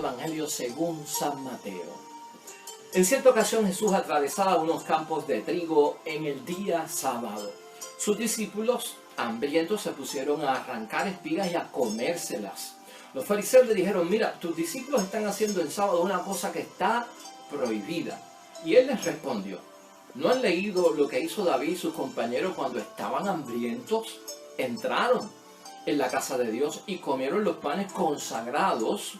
Evangelio según San Mateo. En cierta ocasión Jesús atravesaba unos campos de trigo en el día sábado. Sus discípulos, hambrientos, se pusieron a arrancar espigas y a comérselas. Los fariseos le dijeron: mira, tus discípulos están haciendo en sábado una cosa que está prohibida. Y él les respondió: ¿no han leído lo que hizo David y sus compañeros cuando estaban hambrientos? Entraron en la casa de Dios y comieron los panes consagrados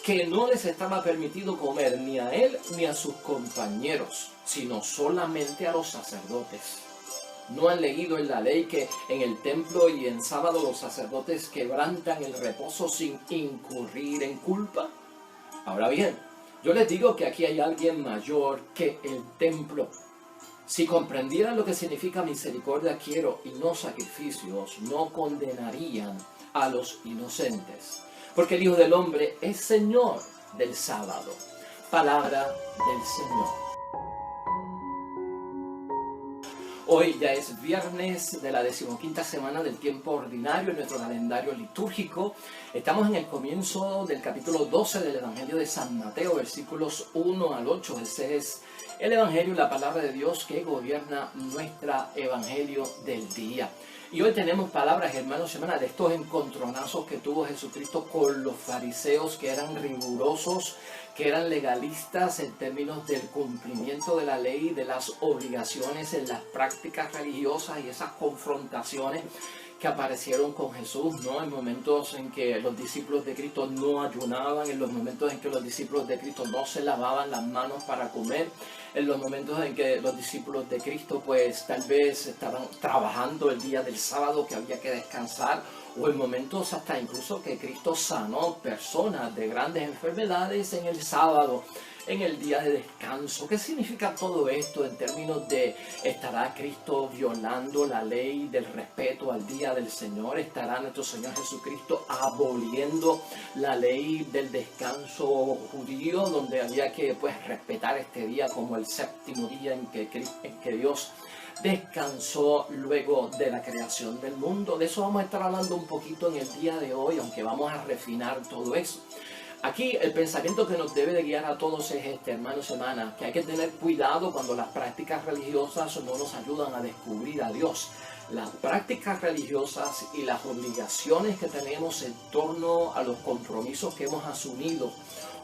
que no les estaba permitido comer ni a él ni a sus compañeros, sino solamente a los sacerdotes. ¿No han leído en la ley que en el templo y en sábado los sacerdotes quebrantan el reposo sin incurrir en culpa? Ahora bien, yo les digo que aquí hay alguien mayor que el templo. Si comprendieran lo que significa misericordia quiero y no sacrificios, no condenarían a los inocentes. Porque el Hijo del Hombre es Señor del sábado. Palabra del Señor. Hoy ya es viernes de la 15ª semana del tiempo ordinario en nuestro calendario litúrgico. Estamos en el comienzo del capítulo 12 del Evangelio de San Mateo, versículos 1 al 8. Ese es el Evangelio, la palabra de Dios que gobierna nuestro Evangelio del día. Y hoy tenemos palabras, hermanos y hermanas, de estos encontronazos que tuvo Jesucristo con los fariseos, que eran rigurosos, que eran legalistas en términos del cumplimiento de la ley, de las obligaciones en las prácticas religiosas y esas confrontaciones que aparecieron con Jesús, ¿no? En momentos en que los discípulos de Cristo no ayunaban, en los momentos en que los discípulos de Cristo no se lavaban las manos para comer, en los momentos en que los discípulos de Cristo pues tal vez estaban trabajando el día del sábado que había que descansar, o en momentos hasta incluso que Cristo sanó personas de grandes enfermedades en el sábado, en el día de descanso. ¿Qué significa todo esto en términos de estará Cristo violando la ley del respeto al día del Señor? ¿Estará nuestro Señor Jesucristo aboliendo la ley del descanso judío, donde había que respetar este día como el séptimo día en que Dios descansó luego de la creación del mundo? De eso vamos a estar hablando un poquito en el día de hoy, aunque vamos a refinar todo eso. Aquí el pensamiento que nos debe de guiar a todos es este, hermanos y hermanas, que hay que tener cuidado cuando las prácticas religiosas no nos ayudan a descubrir a Dios. Las prácticas religiosas y las obligaciones que tenemos en torno a los compromisos que hemos asumido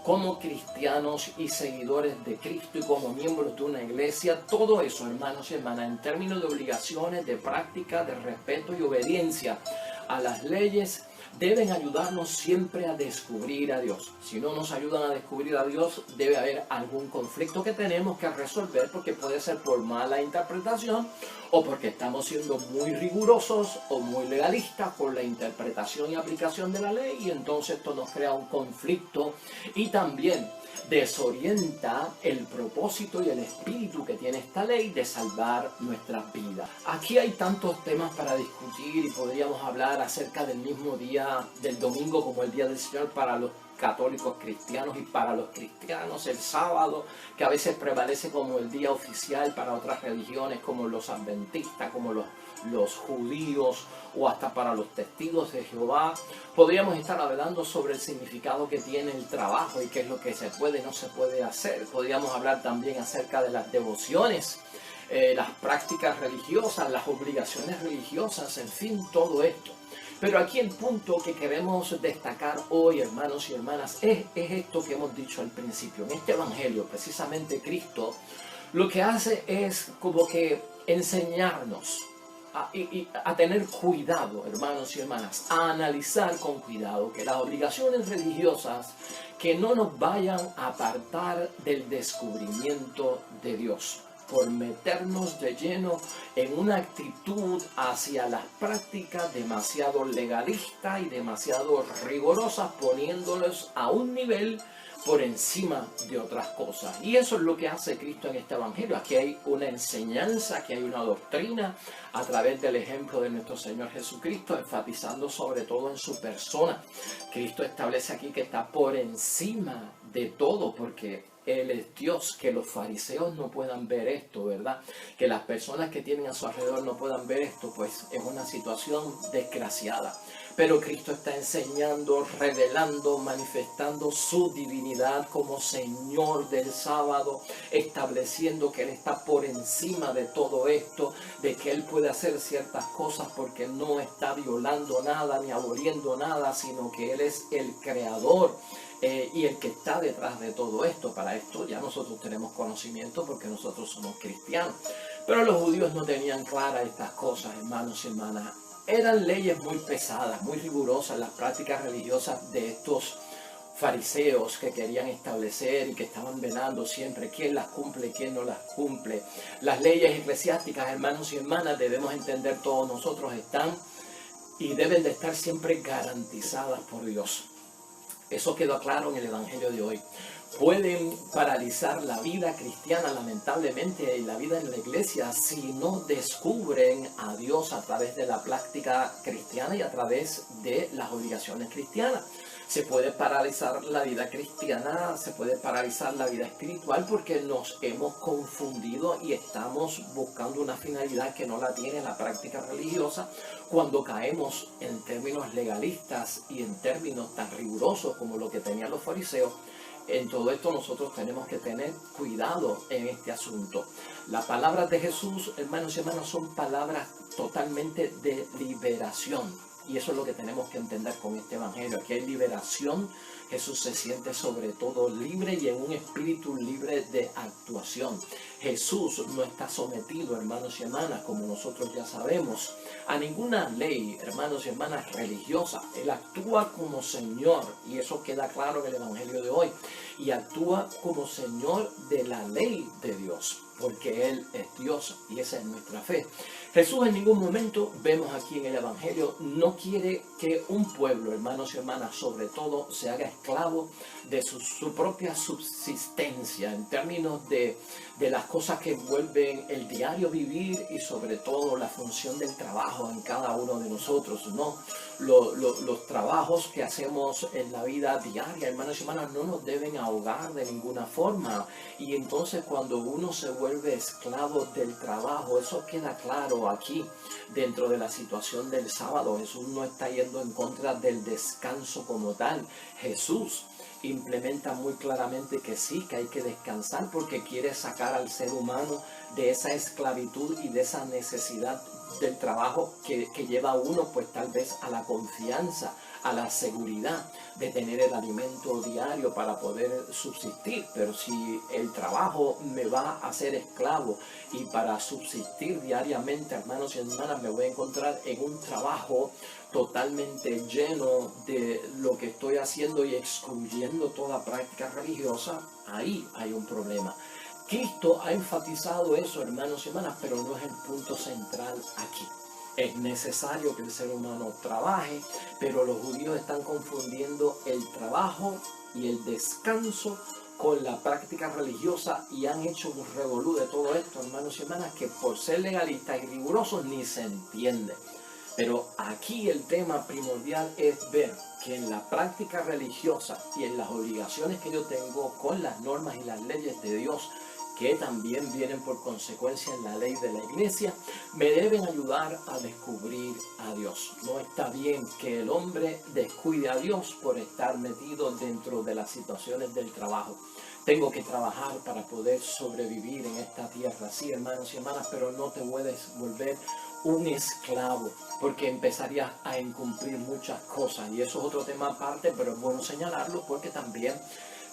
como cristianos y seguidores de Cristo y como miembros de una iglesia, todo eso, hermanos y hermanas, en términos de obligaciones, de práctica, de respeto y obediencia a las leyes, deben ayudarnos siempre a descubrir a Dios. Si no nos ayudan a descubrir a Dios, debe haber algún conflicto que tenemos que resolver, porque puede ser por mala interpretación o porque estamos siendo muy rigurosos o muy legalistas con la interpretación y aplicación de la ley, y entonces esto nos crea un conflicto y también desorienta el propósito y el espíritu que tiene esta ley de salvar nuestras vidas. Aquí hay tantos temas para discutir y podríamos hablar acerca del mismo día del domingo como el día del Señor para los católicos cristianos y para los cristianos el sábado, que a veces prevalece como el día oficial para otras religiones como los adventistas, como los judíos o hasta para los testigos de Jehová. Podríamos estar hablando sobre el significado que tiene el trabajo y qué es lo que se puede y no se puede hacer. Podríamos hablar también acerca de las devociones, las prácticas religiosas, las obligaciones religiosas, en fin, todo esto. Pero aquí el punto que queremos destacar hoy, hermanos y hermanas, es esto que hemos dicho al principio. En este evangelio, precisamente lo que hace es como que enseñarnos a tener cuidado, hermanos y hermanas, a analizar con cuidado que las obligaciones religiosas que no nos vayan a apartar del descubrimiento de Dios, por meternos de lleno en una actitud hacia las prácticas demasiado legalistas y demasiado rigurosas, poniéndolos a un nivel por encima de otras cosas. Y eso es lo que hace Cristo en este evangelio. Aquí hay una enseñanza, aquí hay una doctrina a través del ejemplo de nuestro Señor Jesucristo, enfatizando sobre todo en su persona. Cristo establece aquí que está por encima de todo, porque Él es Dios. Que los fariseos no puedan ver esto, ¿verdad? Que las personas que tienen a su alrededor no puedan ver esto, pues es una situación desgraciada. pero Cristo está enseñando, revelando, manifestando su divinidad como Señor del sábado, estableciendo que Él está por encima de todo esto, de que Él puede hacer ciertas cosas porque no está violando nada ni aboliendo nada, sino que Él es el creador y el que está detrás de todo esto. Para esto ya nosotros tenemos conocimiento porque nosotros somos cristianos. Pero los judíos no tenían claras estas cosas, hermanos y hermanas. Eran leyes muy pesadas, muy rigurosas las prácticas religiosas de estos fariseos que querían establecer y que estaban velando siempre quién las cumple y quién no las cumple. Las leyes eclesiásticas, hermanos y hermanas, debemos entender todos nosotros, están y deben de estar siempre garantizadas por Dios. Eso quedó claro en el Evangelio de hoy. Pueden paralizar la vida cristiana, lamentablemente, y la vida en la iglesia si no descubren a Dios a través de la práctica cristiana y a través de las obligaciones cristianas. Se puede paralizar la vida cristiana, se puede paralizar la vida espiritual porque nos hemos confundido y estamos buscando una finalidad que no la tiene la práctica religiosa cuando caemos en términos legalistas y en términos tan rigurosos como lo que tenían los fariseos. En todo esto nosotros tenemos que tener cuidado en este asunto. Las palabras de Jesús, hermanos y hermanas, son palabras totalmente de liberación. Y eso es lo que tenemos que entender con este evangelio. Aquí hay liberación. Jesús se siente sobre todo libre y en un espíritu libre de actuación. Jesús no está sometido, hermanos y hermanas, como nosotros ya sabemos, a ninguna ley, hermanos y hermanas, religiosa. Él actúa como Señor, y eso queda claro en el evangelio de hoy. Y actúa como Señor de la ley de Dios, porque Él es Dios y esa es nuestra fe. Jesús en ningún momento, vemos aquí en el Evangelio, no quiere que un pueblo, hermanos y hermanas, sobre todo, se haga esclavo de su propia subsistencia en términos de las cosas que envuelven el diario vivir y sobre todo la función del trabajo en cada uno de nosotros, ¿no? Los trabajos que hacemos en la vida diaria, hermanos y hermanas, no nos deben ahogar de ninguna forma. Y entonces cuando uno se vuelve esclavo del trabajo, eso queda claro aquí dentro de la situación del sábado. Jesús no está yendo en contra del descanso como tal. Jesús implementa muy claramente que sí, que hay que descansar porque quiere sacar al ser humano de esa esclavitud y de esa necesidad del trabajo que lleva a uno pues tal vez a la confianza, a la seguridad de tener el alimento diario para poder subsistir. Pero si el trabajo me va a hacer esclavo y para subsistir diariamente, hermanos y hermanas, me voy a encontrar en un trabajo totalmente lleno de lo que estoy haciendo y excluyendo toda práctica religiosa, ahí hay un problema. Cristo ha enfatizado eso, hermanos y hermanas, pero no es el punto central aquí. Es necesario que el ser humano trabaje, pero los judíos están confundiendo el trabajo y el descanso con la práctica religiosa y han hecho un revolú de todo esto, hermanos y hermanas, que por ser legalistas y rigurosos ni se entiende. Pero aquí el tema primordial es ver que en la práctica religiosa y en las obligaciones que yo tengo con las normas y las leyes de Dios, que también vienen por consecuencia en la ley de la iglesia, me deben ayudar a descubrir a Dios. No está bien que el hombre descuide a Dios por estar metido dentro de las situaciones del trabajo. Tengo que trabajar para poder sobrevivir en esta tierra, sí, hermanos y hermanas, pero no te puedes volver un esclavo, porque empezarías a incumplir muchas cosas, y eso es otro tema aparte, pero es bueno señalarlo porque también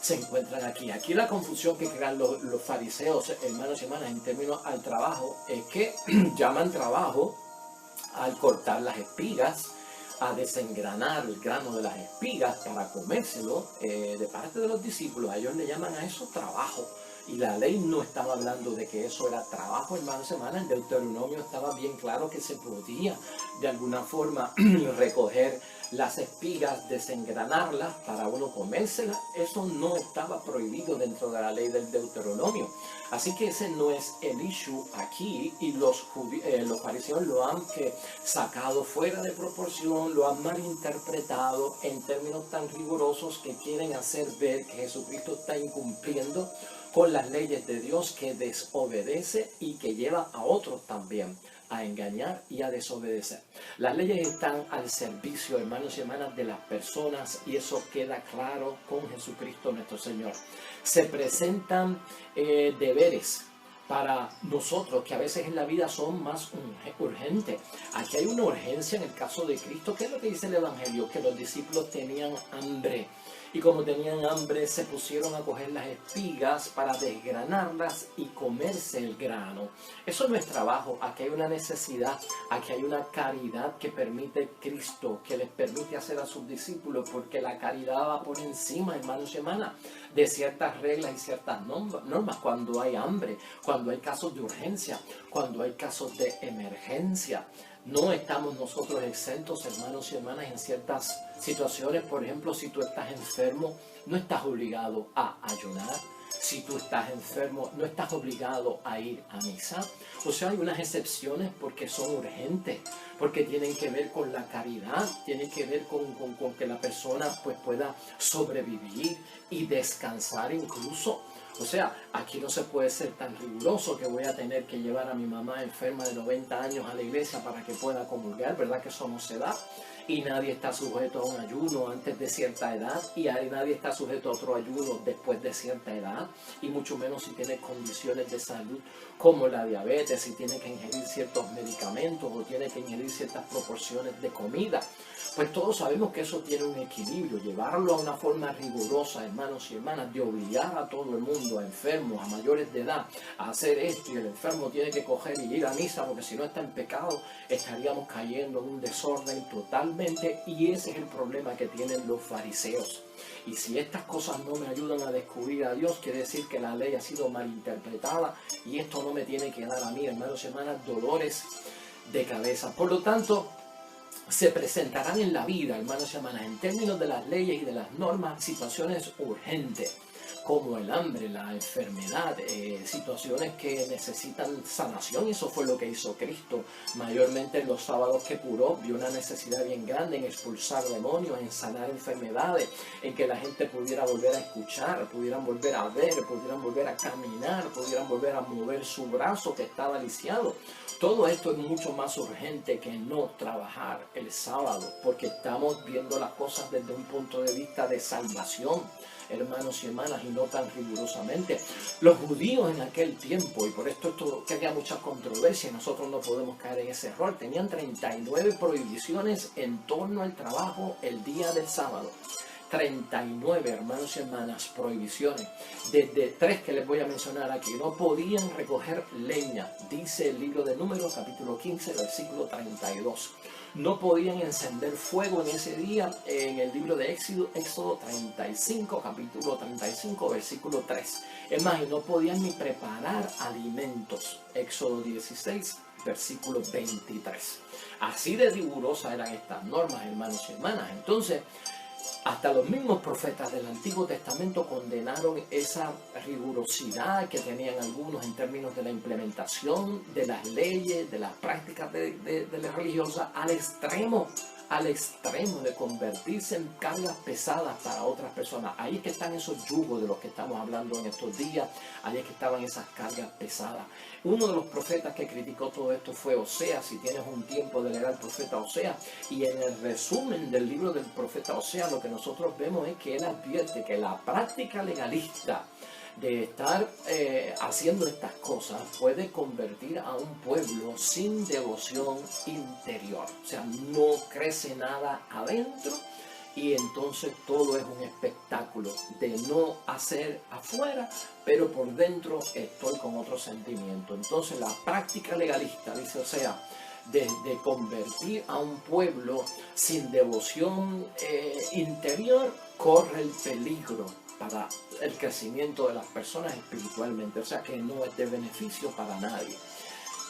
se encuentran aquí. Aquí la confusión que crean los fariseos, hermanos y hermanas, en términos al trabajo, es que llaman trabajo al cortar las espigas, a desengranar el grano de las espigas para comérselo. De parte de los discípulos, a ellos le llaman a eso trabajo. Y la ley no estaba hablando de que eso era trabajo, hermanos y hermanas. En Deuteronomio estaba bien claro que se podía de alguna forma recoger las espigas, desengranarlas para uno comérselas. Eso no estaba prohibido dentro de la ley del Deuteronomio. Así que ese no es el issue aquí, y los fariseos lo han sacado fuera de proporción, lo han malinterpretado en términos tan rigurosos que quieren hacer ver que Jesucristo está incumpliendo con las leyes de Dios, que desobedece y que lleva a otros también a engañar y a desobedecer. Las leyes están al servicio, hermanos y hermanas, de las personas, y eso queda claro con Jesucristo nuestro Señor. Se presentan deberes para nosotros que a veces en la vida son más urgentes. Aquí hay una urgencia en el caso de Cristo. ¿Qué es lo que dice el Evangelio? Que los discípulos tenían hambre. Y como tenían hambre, se pusieron a coger las espigas para desgranarlas y comerse el grano. Eso no es trabajo. Aquí hay una necesidad, aquí hay una caridad que permite Cristo, que les permite hacer a sus discípulos, porque la caridad va por encima, hermanos y hermanas, de ciertas reglas y ciertas normas. Cuando hay hambre, cuando hay casos de urgencia, cuando hay casos de emergencia. No estamos nosotros exentos, hermanos y hermanas, en ciertas situaciones. Por ejemplo, si tú estás enfermo, no estás obligado a ayunar. Si tú estás enfermo, no estás obligado a ir a misa. O sea, hay unas excepciones porque son urgentes, porque tienen que ver con la caridad, tienen que ver con que la persona pues, pueda sobrevivir y descansar incluso. O sea, aquí no se puede ser tan riguroso que voy a tener que llevar a mi mamá enferma de 90 años a la iglesia para que pueda comulgar, ¿verdad? Que eso no se da. Y nadie está sujeto a un ayuno antes de cierta edad, y nadie está sujeto a otro ayuno después de cierta edad, y mucho menos si tiene condiciones de salud como la diabetes, si tiene que ingerir ciertos medicamentos o tiene que ingerir ciertas proporciones de comida. Pues todos sabemos que eso tiene un equilibrio. Llevarlo a una forma rigurosa, hermanos y hermanas, de obligar a todo el mundo, a enfermos, a mayores de edad, a hacer esto, y el enfermo tiene que coger y ir a misa porque si no está en pecado, estaríamos cayendo en un desorden totalmente, y ese es el problema que tienen los fariseos. Y si estas cosas no me ayudan a descubrir a Dios, quiere decir que la ley ha sido malinterpretada, y esto no me tiene que dar a mí, hermanos y hermanas, dolores de cabeza. Por lo tanto, se presentarán en la vida, hermanos y hermanas, en términos de las leyes y de las normas, situaciones urgentes como el hambre, la enfermedad, situaciones que necesitan sanación. Y eso fue lo que hizo Cristo. Mayormente en los sábados que curó, vio una necesidad bien grande en expulsar demonios, en sanar enfermedades, en que la gente pudiera volver a escuchar, pudieran volver a ver, pudieran volver a caminar, pudieran volver a mover su brazo que estaba lisiado. Todo esto es mucho más urgente que no trabajar el sábado, porque estamos viendo las cosas desde un punto de vista de salvación, hermanos y hermanas, y no tan rigurosamente. Los judíos en aquel tiempo, y por esto crea mucha controversia, y nosotros no podemos caer en ese error, tenían 39 prohibiciones en torno al trabajo el día del sábado. 39, hermanos y hermanas, prohibiciones. Desde 3 que les voy a mencionar aquí. No podían recoger leña, dice el libro de Números, capítulo 15, versículo 32. No podían encender fuego en ese día, en el libro de Éxodo 35, capítulo 35, versículo 3. Es más, y no podían ni preparar alimentos. Éxodo 16, versículo 23. Así de rigurosas eran estas normas, hermanos y hermanas. Entonces, hasta los mismos profetas del Antiguo Testamento condenaron esa rigurosidad que tenían algunos en términos de la implementación de las leyes, de las prácticas de la religiosa, al extremo de convertirse en cargas pesadas para otras personas. Ahí es que están esos yugos de los que estamos hablando en estos días, ahí es que estaban esas cargas pesadas. Uno de los profetas que criticó todo esto fue Oseas. Si tienes un tiempo de leer al profeta Oseas, y en el resumen del libro del profeta Oseas, lo que nosotros vemos es que él advierte que la práctica legalista de estar haciendo estas cosas puede convertir a un pueblo sin devoción interior. O sea, no crece nada adentro, y entonces todo es un espectáculo de no hacer afuera, pero por dentro estoy con otro sentimiento. Entonces la práctica legalista, dice, o sea, de convertir a un pueblo sin devoción interior, corre el peligro para el crecimiento de las personas espiritualmente. O sea que no es de beneficio para nadie.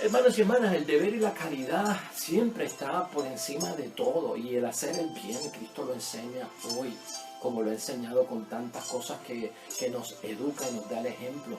Hermanos y hermanas, el deber y la caridad siempre está por encima de todo, y el hacer el bien, Cristo lo enseña hoy, como lo ha enseñado con tantas cosas que nos educa y nos da el ejemplo.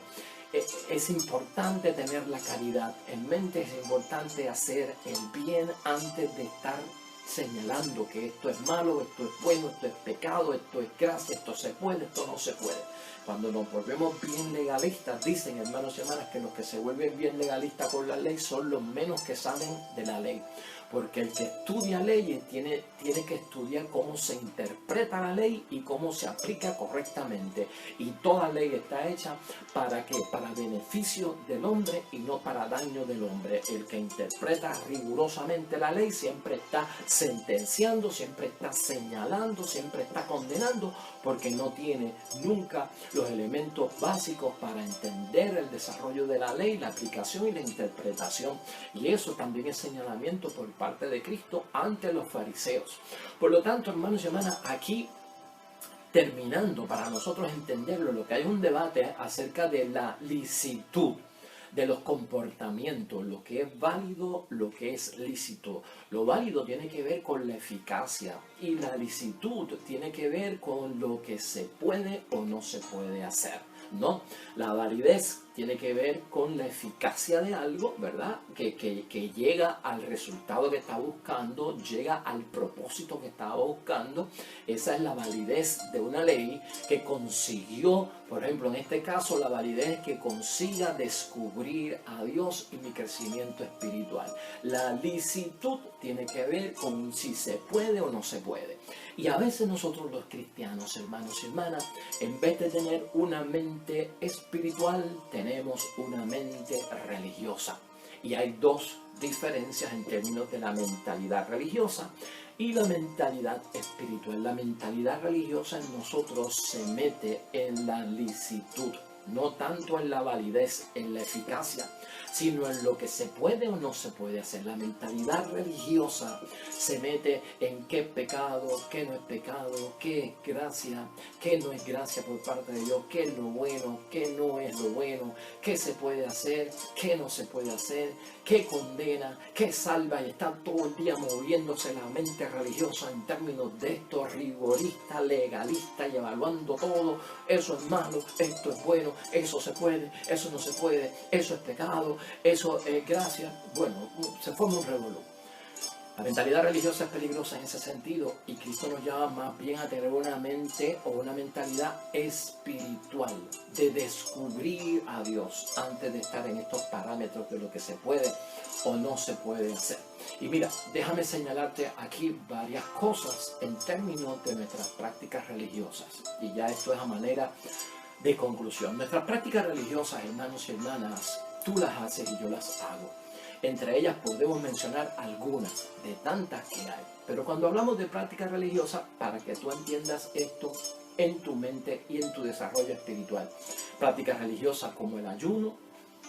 Es importante tener la caridad en mente, es importante hacer el bien antes de estar señalando que esto es malo, esto es bueno, esto es pecado, esto es gracia, esto se puede, esto no se puede. Cuando nos volvemos bien legalistas, dicen hermanos y hermanas que los que se vuelven bien legalistas con la ley son los menos que saben de la ley. Porque el que estudia leyes tiene que estudiar cómo se interpreta la ley y cómo se aplica correctamente. Y toda ley está hecha ¿para qué? Para beneficio del hombre y no para daño del hombre. El que interpreta rigurosamente la ley siempre está sentenciando, siempre está señalando, siempre está condenando, porque no tiene nunca los elementos básicos para entender el desarrollo de la ley, la aplicación y la interpretación. Y eso también es señalamiento por parte de Cristo ante los fariseos. Por lo tanto, hermanos y hermanas, aquí terminando para nosotros entenderlo, lo que hay un debate acerca de la licitud de los comportamientos, lo que es válido, lo que es lícito. Lo válido tiene que ver con la eficacia y la licitud tiene que ver con lo que se puede o no se puede hacer, ¿no? La validez tiene que ver con la eficacia de algo, ¿verdad? Que llega al resultado que está buscando, llega al propósito que estaba buscando. Esa es la validez de una ley que consiguió, por ejemplo, en este caso, la validez que consiga descubrir a Dios y mi crecimiento espiritual. La licitud tiene que ver con si se puede o no se puede. Y a veces nosotros los cristianos, hermanos y hermanas, en vez de tener una mente espiritual, tenemos una mente religiosa. Y hay dos diferencias en términos de la mentalidad religiosa y la mentalidad espiritual. La mentalidad religiosa en nosotros se mete en la licitud, no tanto en la validez, en la eficacia, sino en lo que se puede o no se puede hacer. La mentalidad religiosa se mete en qué es pecado, qué no es pecado, qué es gracia, qué no es gracia por parte de Dios, qué es lo bueno, qué no es lo bueno, qué se puede hacer, qué no se puede hacer, qué condena, qué salva, y está todo el día moviéndose la mente religiosa en términos de esto rigorista, legalista y evaluando todo. Eso es malo, esto es bueno, eso se puede, eso no se puede, eso es pecado, eso es gracia. Bueno, se forma un revolú. La mentalidad religiosa es peligrosa en ese sentido y Cristo nos llama más bien a tener una mente o una mentalidad espiritual, de descubrir a Dios antes de estar en estos parámetros de lo que se puede o no se puede hacer. Y mira, déjame señalarte aquí varias cosas en términos de nuestras prácticas religiosas. Y ya esto es a manera de conclusión. Nuestras prácticas religiosas, hermanos y hermanas, tú las haces y yo las hago. Entre ellas podemos mencionar algunas de tantas que hay. Pero cuando hablamos de prácticas religiosas, para que tú entiendas esto en tu mente y en tu desarrollo espiritual, prácticas religiosas como el ayuno,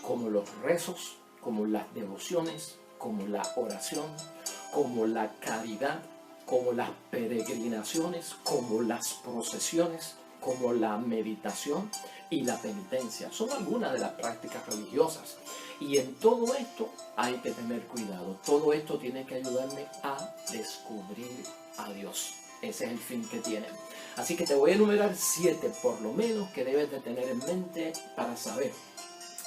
como los rezos, como las devociones, como la oración, como la caridad, como las peregrinaciones, como las procesiones, como la meditación y la penitencia. Son algunas de las prácticas religiosas. Y en todo esto hay que tener cuidado. Todo esto tiene que ayudarme a descubrir a Dios. Ese es el fin que tiene. Así que te voy a enumerar 7 por lo menos que debes de tener en mente para saber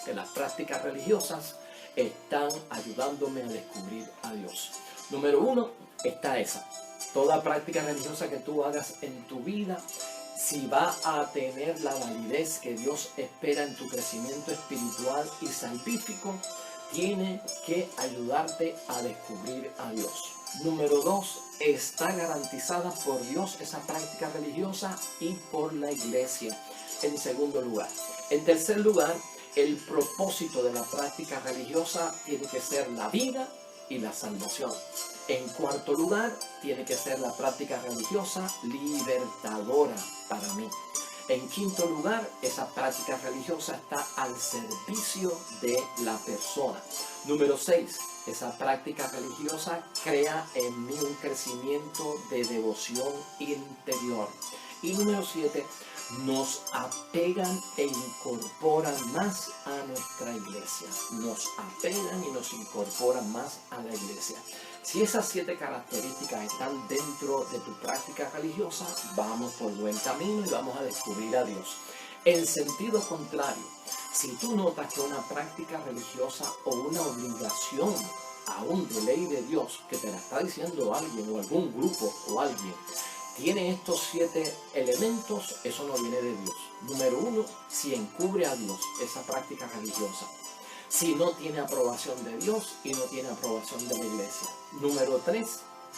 que las prácticas religiosas están ayudándome a descubrir a Dios. Número 1 está esa. Toda práctica religiosa que tú hagas en tu vida, si va a tener la validez que Dios espera en tu crecimiento espiritual y salvífico, tiene que ayudarte a descubrir a Dios. Número 2, está garantizada por Dios esa práctica religiosa y por la iglesia. En segundo lugar. En tercer lugar, el propósito de la práctica religiosa tiene que ser la vida y la salvación. En cuarto lugar, tiene que ser la práctica religiosa libertadora para mí. En quinto lugar, esa práctica religiosa está al servicio de la persona. Número 6, esa práctica religiosa crea en mí un crecimiento de devoción interior. Y número 7, nos apegan e incorporan más a nuestra iglesia. Nos apegan y nos incorporan más a la iglesia. Si esas 7 características están dentro de tu práctica religiosa, vamos por buen camino y vamos a descubrir a Dios. En sentido contrario, si tú notas que una práctica religiosa o una obligación aún de ley de Dios, que te la está diciendo alguien o algún grupo o alguien, tiene estos 7 elementos, eso no viene de Dios. Número 1, si encubre a Dios esa práctica religiosa. Si no tiene aprobación de Dios y no tiene aprobación de la iglesia. Número 3,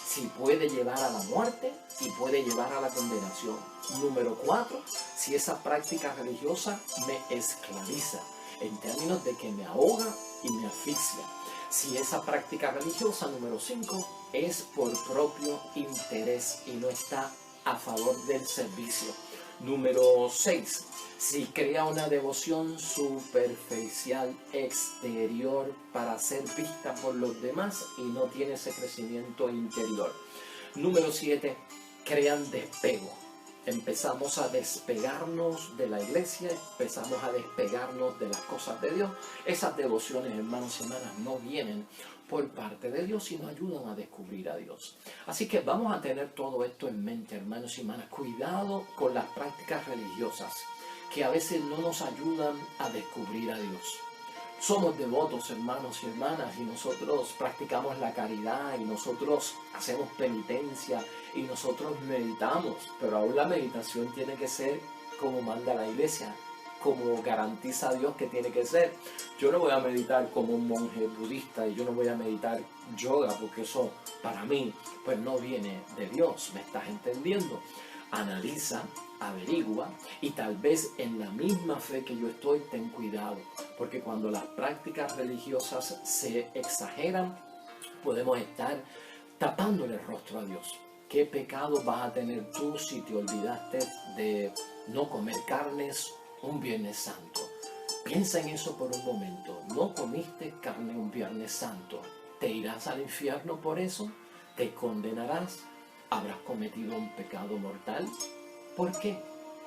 si puede llevar a la muerte y puede llevar a la condenación. Número 4, si esa práctica religiosa me esclaviza, en términos de que me ahoga y me asfixia. Si esa práctica religiosa, número 5, es por propio interés y no está a favor del servicio. Número 6, si crea una devoción superficial exterior para ser vista por los demás y no tiene ese crecimiento interior. Número 7, crean despego. Empezamos a despegarnos de la iglesia, empezamos a despegarnos de las cosas de Dios. Esas devociones, hermanos y hermanas, no vienen por parte de Dios, sino ayudan a descubrir a Dios. Así que vamos a tener todo esto en mente, hermanos y hermanas. Cuidado con las prácticas religiosas, que a veces no nos ayudan a descubrir a Dios. Somos devotos, hermanos y hermanas, y nosotros practicamos la caridad, y nosotros hacemos penitencia, y nosotros meditamos, pero aún la meditación tiene que ser como manda la iglesia, como garantiza Dios que tiene que ser. Yo no voy a meditar como un monje budista, y yo no voy a meditar yoga, porque eso para mí pues no viene de Dios. ¿Me estás entendiendo? Analiza, averigua, y tal vez en la misma fe que yo estoy, ten cuidado, porque cuando las prácticas religiosas se exageran, podemos estar tapándole el rostro a Dios. ¿Qué pecado vas a tener tú si te olvidaste de no comer carnes un Viernes Santo? Piensa en eso por un momento. No comiste carne un Viernes Santo. ¿Te irás al infierno por eso? ¿Te condenarás? ¿Habrás cometido un pecado mortal? ¿Por qué?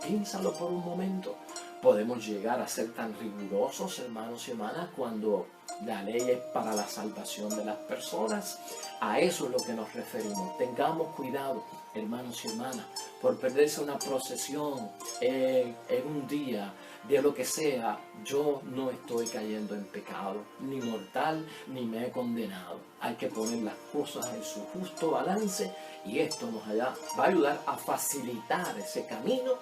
Piénsalo por un momento. Podemos llegar a ser tan rigurosos, hermanos y hermanas, cuando la ley es para la salvación de las personas. A eso es lo que nos referimos. Tengamos cuidado, hermanos y hermanas, por perderse una procesión en un día, de lo que sea. Yo no estoy cayendo en pecado, ni mortal, ni me he condenado. Hay que poner las cosas en su justo balance, y esto nos va a ayudar a facilitar ese camino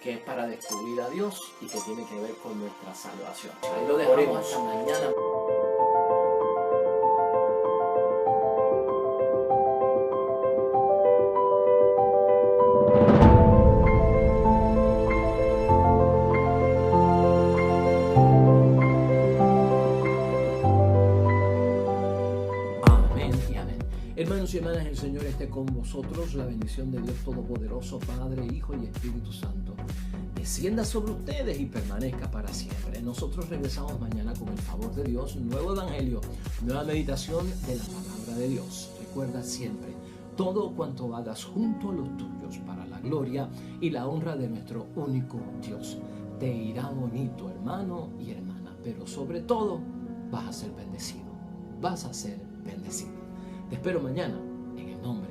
que es para descubrir a Dios y que tiene que ver con nuestra salvación. Ahí lo dejamos hasta mañana. Hermanos y hermanas, el Señor esté con vosotros. La bendición de Dios Todopoderoso, Padre, Hijo y Espíritu Santo, descienda sobre ustedes y permanezca para siempre. Nosotros regresamos mañana con el favor de Dios, nuevo evangelio, nueva meditación de la palabra de Dios. Recuerda siempre, todo cuanto hagas junto a los tuyos para la gloria y la honra de nuestro único Dios. Te irá bonito, hermano y hermana, pero sobre todo vas a ser bendecido. Vas a ser bendecido. Te espero mañana en el nombre